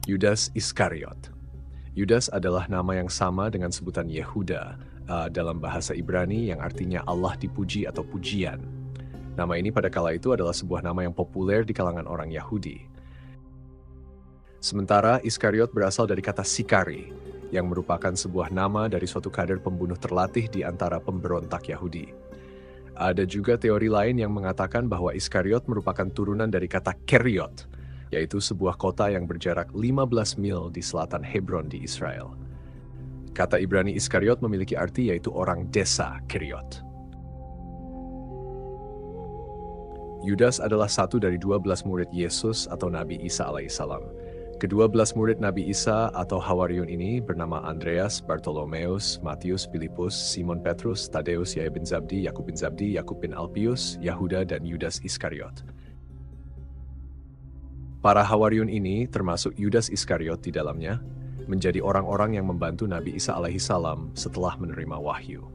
Yudas Iskariot. Yudas adalah nama yang sama dengan sebutan Yehuda dalam bahasa Ibrani yang artinya Allah dipuji atau pujian. Nama ini pada kala itu adalah sebuah nama yang populer di kalangan orang Yahudi. Sementara Iskariot berasal dari kata Sikari, yang merupakan sebuah nama dari suatu kader pembunuh terlatih di antara pemberontak Yahudi. Ada juga teori lain yang mengatakan bahwa Iskariot merupakan turunan dari kata Keriot, yaitu sebuah kota yang berjarak 15 mil di selatan Hebron di Israel. Kata Ibrani Iskariot memiliki arti yaitu orang desa Keriot. Yudas adalah satu dari 12 murid Yesus atau Nabi Isa alaihissalam. Ke-12 murid Nabi Isa atau Hawariun ini bernama Andreas, Bartolomeus, Matius, Filipus, Simon Petrus, Tadeus, Yahya bin Zabdi, Yakub bin Alpius, Yahuda, dan Yudas Iskariot. Para Hawariun ini, termasuk Yudas Iskariot di dalamnya, menjadi orang-orang yang membantu Nabi Isa alaihissalam setelah menerima wahyu.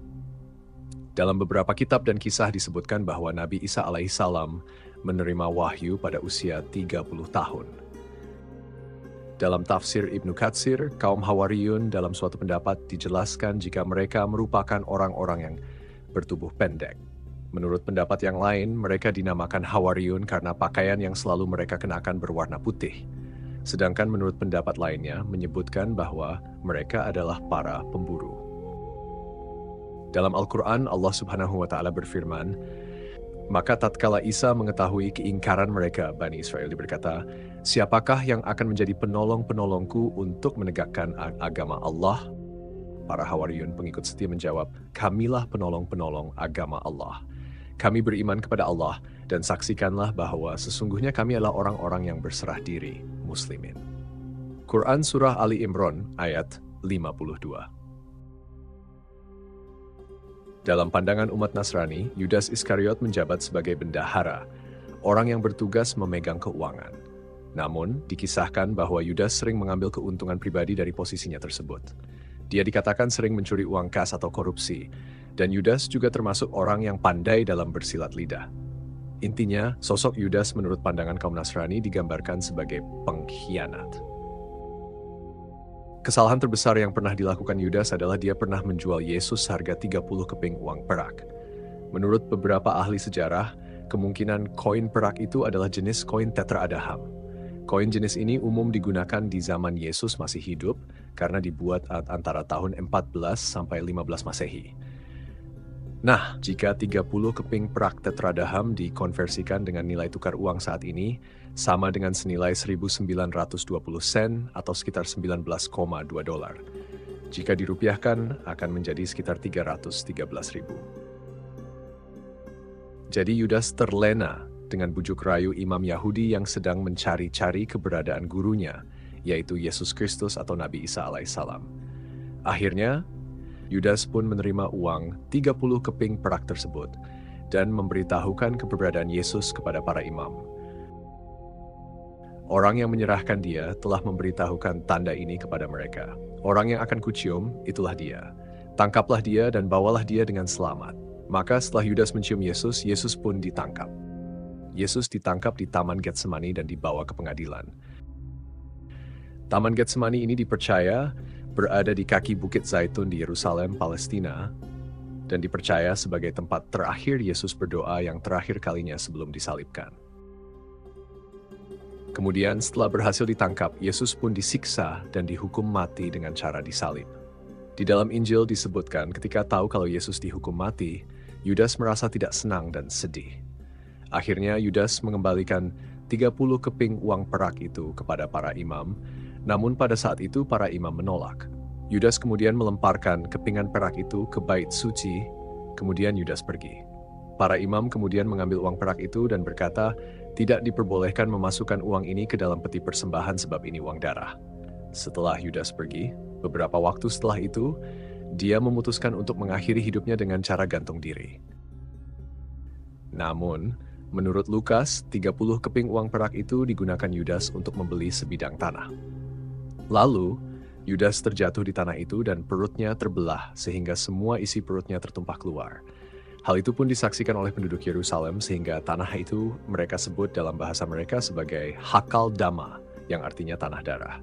Dalam beberapa kitab dan kisah disebutkan bahwa Nabi Isa alaihissalam menerima wahyu pada usia 30 tahun. Dalam tafsir Ibnu Katsir, kaum Hawariun dalam suatu pendapat dijelaskan jika mereka merupakan orang-orang yang bertubuh pendek. Menurut pendapat yang lain, mereka dinamakan Hawariun karena pakaian yang selalu mereka kenakan berwarna putih. Sedangkan menurut pendapat lainnya menyebutkan bahwa mereka adalah para pemburu. Dalam Al-Quran, Allah Subhanahu wa Ta'ala berfirman, "Maka tatkala Isa mengetahui keingkaran mereka, Bani Israel berkata, siapakah yang akan menjadi penolong-penolongku untuk menegakkan agama Allah?" Para Hawariun pengikut setia menjawab, "Kamilah penolong-penolong agama Allah. Kami beriman kepada Allah dan saksikanlah bahwa sesungguhnya kami adalah orang-orang yang berserah diri, muslimin." Quran Surah Ali Imran ayat 52. Dalam pandangan umat Nasrani, Yudas Iskariot menjabat sebagai bendahara, orang yang bertugas memegang keuangan. Namun, dikisahkan bahwa Yudas sering mengambil keuntungan pribadi dari posisinya tersebut. Dia dikatakan sering mencuri uang kas atau korupsi, dan Yudas juga termasuk orang yang pandai dalam bersilat lidah. Intinya, sosok Yudas menurut pandangan kaum Nasrani digambarkan sebagai pengkhianat. Kesalahan terbesar yang pernah dilakukan Yudas adalah dia pernah menjual Yesus harga 30 keping uang perak. Menurut beberapa ahli sejarah, kemungkinan koin perak itu adalah jenis koin tetraadaham. Koin jenis ini umum digunakan di zaman Yesus masih hidup karena dibuat antara tahun 14 sampai 15 Masehi. Nah, jika 30 keping perak tetraadaham dikonversikan dengan nilai tukar uang saat ini, sama dengan senilai 1.920 sen atau sekitar 19,2 dolar. Jika dirupiahkan, akan menjadi sekitar 313.000. Jadi Yudas terlena dengan bujuk rayu imam Yahudi yang sedang mencari-cari keberadaan gurunya, yaitu Yesus Kristus atau Nabi Isa alaihissalam. Akhirnya, Yudas pun menerima uang 30 keping perak tersebut dan memberitahukan keberadaan Yesus kepada para imam. Orang yang menyerahkan dia telah memberitahukan tanda ini kepada mereka. Orang yang akan kucium, itulah dia. Tangkaplah dia dan bawalah dia dengan selamat. Maka setelah Yudas mencium Yesus, Yesus pun ditangkap. Yesus ditangkap di Taman Getsemani dan dibawa ke pengadilan. Taman Getsemani ini dipercaya berada di kaki Bukit Zaitun di Yerusalem, Palestina, dan dipercaya sebagai tempat terakhir Yesus berdoa yang terakhir kalinya sebelum disalibkan. Kemudian setelah berhasil ditangkap, Yesus pun disiksa dan dihukum mati dengan cara disalib. Di dalam Injil disebutkan ketika tahu kalau Yesus dihukum mati, Yudas merasa tidak senang dan sedih. Akhirnya Yudas mengembalikan 30 keping uang perak itu kepada para imam, namun pada saat itu para imam menolak. Yudas kemudian melemparkan kepingan perak itu ke bait suci, kemudian Yudas pergi. Para imam kemudian mengambil uang perak itu dan berkata, tidak diperbolehkan memasukkan uang ini ke dalam peti persembahan sebab ini uang darah. Setelah Yudas pergi, beberapa waktu setelah itu, dia memutuskan untuk mengakhiri hidupnya dengan cara gantung diri. Namun, menurut Lukas, 30 keping uang perak itu digunakan Yudas untuk membeli sebidang tanah. Lalu, Yudas terjatuh di tanah itu dan perutnya terbelah sehingga semua isi perutnya tertumpah keluar. Hal itu pun disaksikan oleh penduduk Yerusalem sehingga tanah itu mereka sebut dalam bahasa mereka sebagai Hakal Dama, yang artinya tanah darah.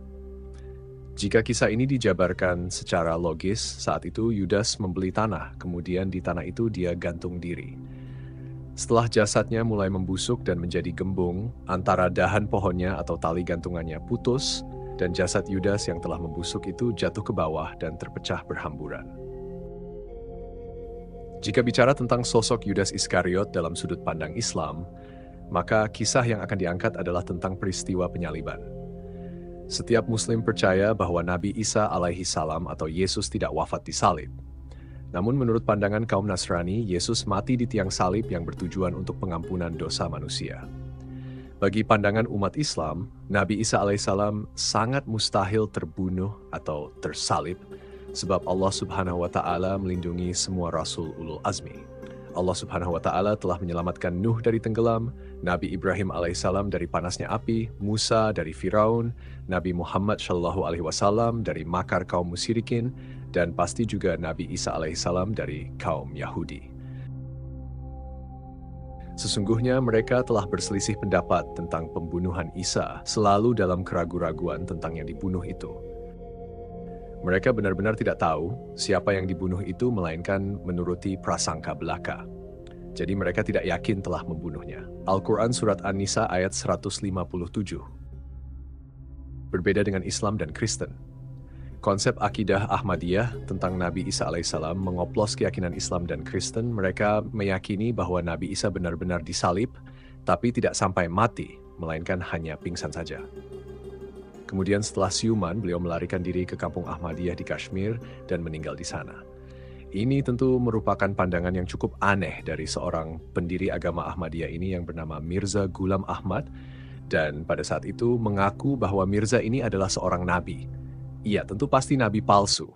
Jika kisah ini dijabarkan secara logis, saat itu Yudas membeli tanah, kemudian di tanah itu dia gantung diri. Setelah jasadnya mulai membusuk dan menjadi gembung, antara dahan pohonnya atau tali gantungannya putus, dan jasad Yudas yang telah membusuk itu jatuh ke bawah dan terpecah berhamburan. Jika bicara tentang sosok Yudas Iskariot dalam sudut pandang Islam, maka kisah yang akan diangkat adalah tentang peristiwa penyaliban. Setiap Muslim percaya bahwa Nabi Isa alaihi salam atau Yesus tidak wafat di salib. Namun menurut pandangan kaum Nasrani, Yesus mati di tiang salib yang bertujuan untuk pengampunan dosa manusia. Bagi pandangan umat Islam, Nabi Isa alaihissalam sangat mustahil terbunuh atau tersalib, sebab Allah Subhanahu wa Ta'ala melindungi semua Rasul Ulul Azmi. Allah Subhanahu wa Ta'ala telah menyelamatkan Nuh dari tenggelam, Nabi Ibrahim alaihissalam dari panasnya api, Musa dari Firaun, Nabi Muhammad Shallallahu alaihi wasallam dari makar kaum musyrikin, dan pasti juga Nabi Isa alaihissalam dari kaum Yahudi. Sesungguhnya mereka telah berselisih pendapat tentang pembunuhan Isa, selalu dalam keraguan-raguan tentang yang dibunuh itu. Mereka benar-benar tidak tahu siapa yang dibunuh itu, melainkan menuruti prasangka belaka. Jadi mereka tidak yakin telah membunuhnya. Al-Quran Surat An-Nisa ayat 157. Berbeda dengan Islam dan Kristen. Konsep akidah Ahmadiyah tentang Nabi Isa alaihissalam mengoplos keyakinan Islam dan Kristen. Mereka meyakini bahwa Nabi Isa benar-benar disalib, tapi tidak sampai mati, melainkan hanya pingsan saja. Kemudian setelah siuman, beliau melarikan diri ke kampung Ahmadiyah di Kashmir dan meninggal di sana. Ini tentu merupakan pandangan yang cukup aneh dari seorang pendiri agama Ahmadiyah ini yang bernama Mirza Ghulam Ahmad, dan pada saat itu mengaku bahwa Mirza ini adalah seorang nabi. Ia tentu pasti nabi palsu.